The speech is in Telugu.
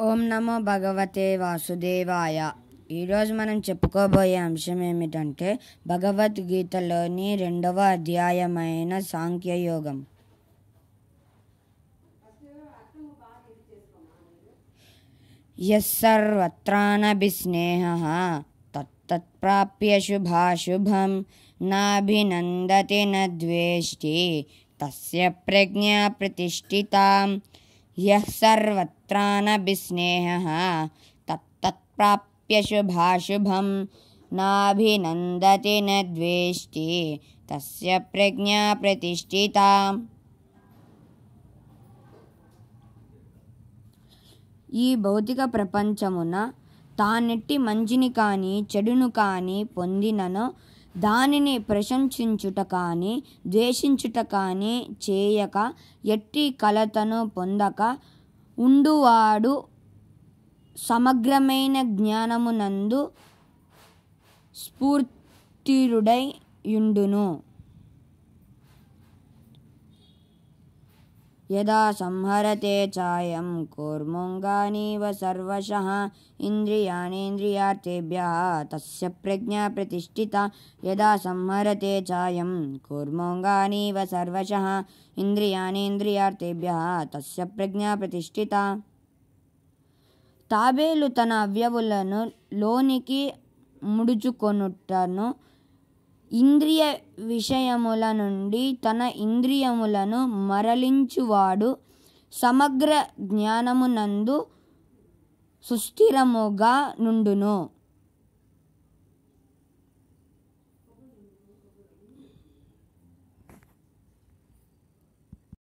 ఓం నమో భగవతే వాసుదేవాయ. ఈరోజు మనం చెప్పుకోబోయే అంశం ఏమిటంటే భగవద్గీతలోని 2వ అధ్యాయమైన సాంఖ్యయోగం. యస్సర్వత్రానభిస్నేహః తత్తత్ప్రాప్య శుభాశుభం నాభినందతి నద్వేష్టి తస్య ప్రజ్ఞా ప్రతిష్ఠితా. యః సర్వత్రానభిస్నేహః తత్తత్ప్రాప్య శుభాశుభం నాభినందతి నద్వేష్టి తస్య ప్రజ్ఞా ప్రతిష్ఠితా. ఈ భౌతిక ప్రపంచమున తానెట్టి మంచిని కానీ చెడును కానీ పొందిననో దానిని ప్రశంసించుట కానీ ద్వేషించుట కానీ చేయక ఎట్టి కలతను పొందక ఉండువాడు సమగ్రమైన జ్ఞానమునందు స్ఫూర్తిరుడై యుండును. యదా సంహరతే చాయం కూర్మోంగానీవ సర్వశః ఇంద్రియాణీంద్రియార్థేభ్యः తస్య ప్రజ్ఞా ప్రతిష్ఠితా. యదా సంహరతే చాయం కూర్మోంగానీవ సర్వశః ఇంద్రియాణీంద్రియార్థేభ్యः తస్య ప్రజ్ఞా ప్రతిష్ఠితా. తాబేలు తన అవయవులను లోనికి ముడుచుకొనుటను ఇంద్రియ విషయముల నుండి తన ఇంద్రియములను మరలించువాడు సమగ్ర జ్ఞానమునందు సుస్థిరముగా నుండును.